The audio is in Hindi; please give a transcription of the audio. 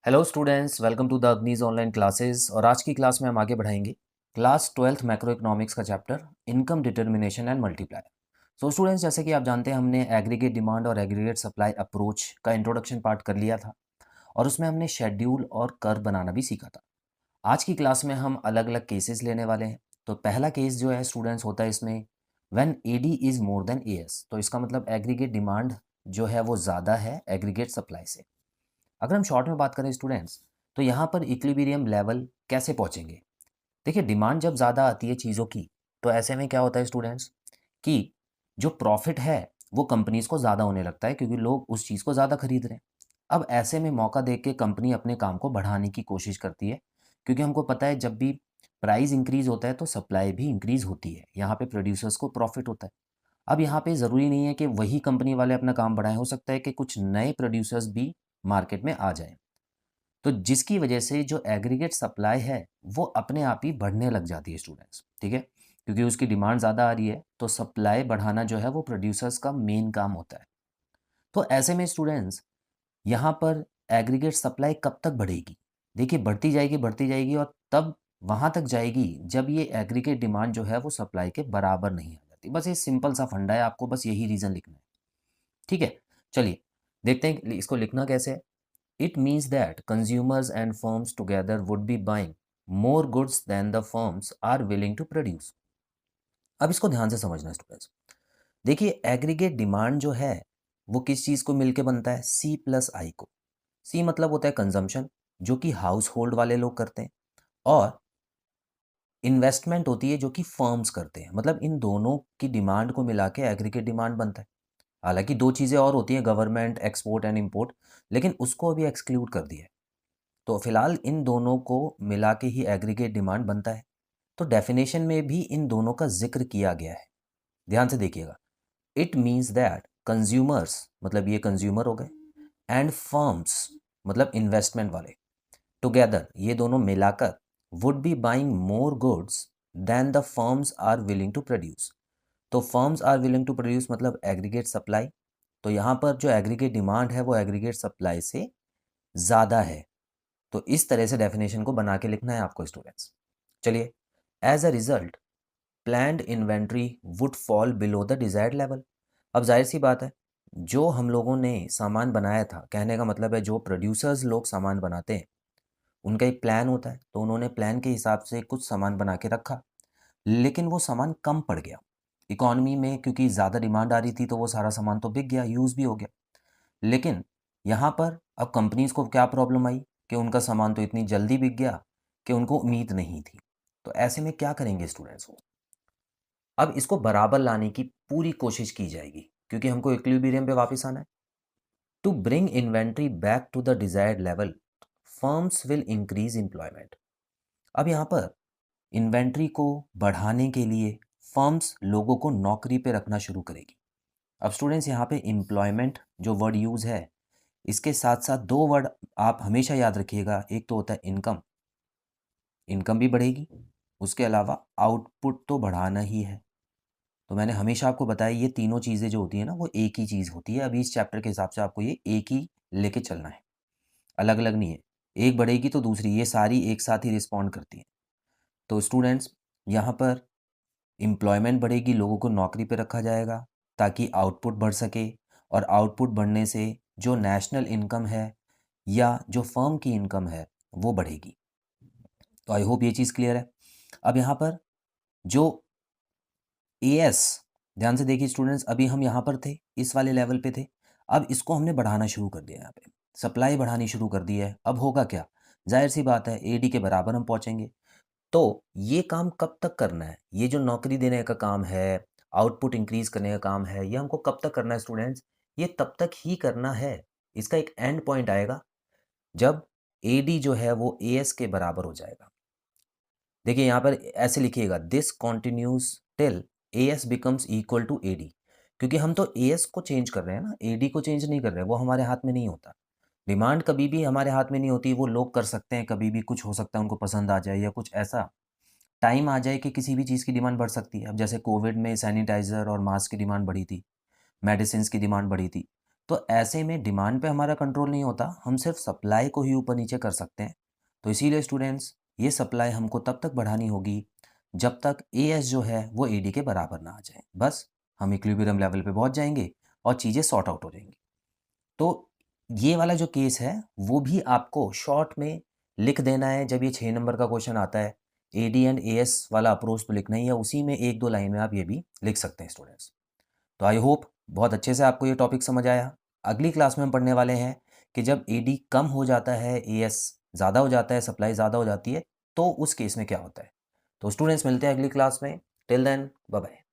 Hello students, welcome to the अग्निज ऑनलाइन क्लासेस। और आज की क्लास में हम आगे बढ़ाएंगे क्लास 12th मैक्रो इकोनॉमिक्स का chapter income determination and multiplier. So students, जैसे कि आप जानते हैं, हमने एग्रीगेट डिमांड और एग्रीगेट सप्लाई अप्रोच का इंट्रोडक्शन पार्ट कर लिया था और उसमें हमने शेड्यूल और कर्व बनाना भी सीखा था। आज की क्लास में हम अलग अलग केसेस लेने वाले हैं। तो पहला केस जो है स्टूडेंट्स होता है इसमें when AD is more than AS. तो इसका मतलब एग्रीगेट डिमांड जो है वो ज़्यादा है एग्रीगेट सप्लाई से। अगर हम शॉर्ट में बात करें स्टूडेंट्स, तो यहाँ पर इक्विलिब्रियम लेवल कैसे पहुँचेंगे। देखिए, डिमांड जब ज़्यादा आती है चीज़ों की, तो ऐसे में क्या होता है स्टूडेंट्स कि जो प्रॉफिट है वो कंपनीज़ को ज़्यादा होने लगता है, क्योंकि लोग उस चीज़ को ज़्यादा खरीद रहे हैं। अब ऐसे में मौका देख के कंपनी अपने काम को बढ़ाने की कोशिश करती है, क्योंकि हमको पता है जब भी प्राइस इंक्रीज़ होता है तो सप्लाई भी इंक्रीज़ होती है। यहाँ पे प्रोड्यूसर्स को प्रॉफिट होता है। अब यहाँ पे ज़रूरी नहीं है कि वही कंपनी वाले अपना काम बढ़ाएं, हो सकता है कि कुछ नए प्रोड्यूसर्स भी मार्केट में आ जाएं। तो जिसकी वजह से जो एग्रीगेट सप्लाई है वो अपने आप ही बढ़ने लग जाती है स्टूडेंट्स, ठीक है। क्योंकि उसकी डिमांड ज़्यादा आ रही है तो सप्लाई बढ़ाना जो है वो प्रोड्यूसर्स का मेन काम होता है। तो ऐसे में स्टूडेंट्स, यहाँ पर एग्रीगेट सप्लाई कब तक बढ़ेगी। देखिए, बढ़ती जाएगी और तब वहाँ तक जाएगी जब ये एग्रीगेट डिमांड जो है वो सप्लाई के बराबर नहीं आ जाती। बस ये सिंपल सा फंडा है, आपको बस यही रीज़न लिखना है, ठीक है। चलिए देखते हैं इसको लिखना कैसे है। It means that consumers and firms together would be buying more goods than the firms are willing to produce. अब इसको ध्यान से समझना स्टूडेंट्स। देखिए, एग्रीगेट डिमांड जो है वो किस चीज़ को मिलके बनता है, सी प्लस आई को। सी मतलब होता है कंजम्पशन, जो कि हाउस होल्ड वाले लोग करते हैं, और इन्वेस्टमेंट होती है जो कि फर्म्स करते हैं। मतलब इन दोनों की डिमांड को मिला के एग्रीगेट डिमांड बनता है। हालांकि दो चीज़ें और होती हैं, गवर्नमेंट, एक्सपोर्ट एंड इम्पोर्ट, लेकिन उसको अभी एक्सक्लूड कर दिया है। तो फिलहाल इन दोनों को मिला के ही एग्रीगेट डिमांड बनता है। तो डेफिनेशन में भी इन दोनों का जिक्र किया गया है। ध्यान से देखिएगा। इट मीन्स दैट कंज्यूमर्स, मतलब ये कंज्यूमर हो गए, एंड फर्म्स मतलब इन्वेस्टमेंट वाले, टुगेदर ये दोनों मिलाकर would be buying more goods than the firms are willing to produce. तो firms are willing to produce मतलब एग्रीगेट सप्लाई। तो यहाँ पर जो एग्रीगेट डिमांड है वो एग्रीगेट सप्लाई से ज़्यादा है। तो इस तरह से डेफिनेशन को बना के लिखना है आपको स्टूडेंट्स। चलिए, as a result planned inventory would fall below the desired level. अब जाहिर सी बात है, जो हम लोगों ने सामान बनाया था, कहने का मतलब है जो प्रोड्यूसर्स लोग सामान बनाते हैं उनका एक प्लान होता है, तो उन्होंने प्लान के हिसाब से कुछ सामान बना के रखा, लेकिन वो सामान कम पड़ गया इकॉनमी में, क्योंकि ज़्यादा डिमांड आ रही थी तो वो सारा सामान तो बिक गया, यूज़ भी हो गया। लेकिन यहाँ पर अब कंपनीज़ को क्या प्रॉब्लम आई कि उनका सामान तो इतनी जल्दी बिक गया कि उनको उम्मीद नहीं थी। तो ऐसे में क्या करेंगे स्टूडेंट्स वो, अब इसको बराबर लाने की पूरी कोशिश की जाएगी, क्योंकि हमको इक्विलिब्रियम पे वापस आना है। To bring inventory back to the desired level, firms will increase employment. अब यहाँ पर इन्वेंट्री को बढ़ाने के लिए फर्म्स लोगों को नौकरी पे रखना शुरू करेगी। अब स्टूडेंट्स, यहाँ पे एम्प्लॉयमेंट जो वर्ड यूज़ है, इसके साथ साथ दो वर्ड आप हमेशा याद रखिएगा। एक तो होता है इनकम, इनकम भी बढ़ेगी, उसके अलावा आउटपुट तो बढ़ाना ही है। तो मैंने हमेशा आपको बताया ये तीनों चीज़ें जो होती हैं ना वो एक ही चीज़ होती है। अभी इस चैप्टर के हिसाब से आपको ये एक ही लेके चलना है, अलग अलग नहीं है। एक बढ़ेगी तो दूसरी, ये सारी एक साथ ही रिस्पॉन्ड करती हैं। तो स्टूडेंट्स, यहाँ पर एम्प्लॉयमेंट बढ़ेगी, लोगों को नौकरी पे रखा जाएगा ताकि आउटपुट बढ़ सके, और आउटपुट बढ़ने से जो नेशनल इनकम है या जो फर्म की इनकम है वो बढ़ेगी। तो आई होप ये चीज़ क्लियर है। अब यहाँ पर जो एएस, ध्यान से देखिए स्टूडेंट्स, अभी हम यहाँ पर थे, इस वाले लेवल पे थे। अब इसको हमने बढ़ाना शुरू कर दिया, यहाँ पे सप्लाई बढ़ानी शुरू कर दी है। अब होगा क्या, जाहिर सी बात है एडी के बराबर हम पहुँचेंगे। तो ये काम कब तक करना है, ये जो नौकरी देने का काम है, आउटपुट इंक्रीज करने का काम है, ये हमको कब तक करना है स्टूडेंट्स, ये तब तक ही करना है। इसका एक एंड पॉइंट आएगा जब एडी जो है वो एएस के बराबर हो जाएगा। देखिए यहाँ पर ऐसे लिखिएगा, this continues till AS becomes equal to AD. क्योंकि हम तो एएस को चेंज कर रहे हैं ना, एडी को चेंज नहीं कर रहे, वो हमारे हाथ में नहीं होता। डिमांड कभी भी हमारे हाथ में नहीं होती, वो लोग कर सकते हैं, कभी भी कुछ हो सकता है, उनको पसंद आ जाए या कुछ ऐसा टाइम आ जाए कि किसी भी चीज़ की डिमांड बढ़ सकती है। अब जैसे कोविड में सैनिटाइज़र और मास्क की डिमांड बढ़ी थी, मेडिसिन्स की डिमांड बढ़ी थी। तो ऐसे में डिमांड पे हमारा कंट्रोल नहीं होता, हम सिर्फ सप्लाई को ही ऊपर नीचे कर सकते हैं। तो इसीलिए स्टूडेंट्स, ये सप्लाई हमको तब तक बढ़ानी होगी जब तक एएस जो है वो एडी के बराबर ना आ जाए। बस हम इक्विलिब्रियम लेवल पे पहुंच जाएंगे और चीज़ें सॉर्ट आउट हो जाएंगी। तो ये वाला जो केस है वो भी आपको शॉर्ट में लिख देना है। जब ये 6 नंबर का क्वेश्चन आता है, एडी एंड एएस वाला अप्रोच तो लिखना ही है, उसी में 1-2 लाइन में आप ये भी लिख सकते हैं स्टूडेंट्स। तो आई होप बहुत अच्छे से आपको ये टॉपिक समझ आया। अगली क्लास में हम पढ़ने वाले हैं कि जब एडी कम हो जाता है, एएस ज़्यादा हो जाता है, सप्लाई ज़्यादा हो जाती है, तो उस केस में क्या होता है। तो स्टूडेंट्स, मिलते हैं अगली क्लास में। Till then, bye bye.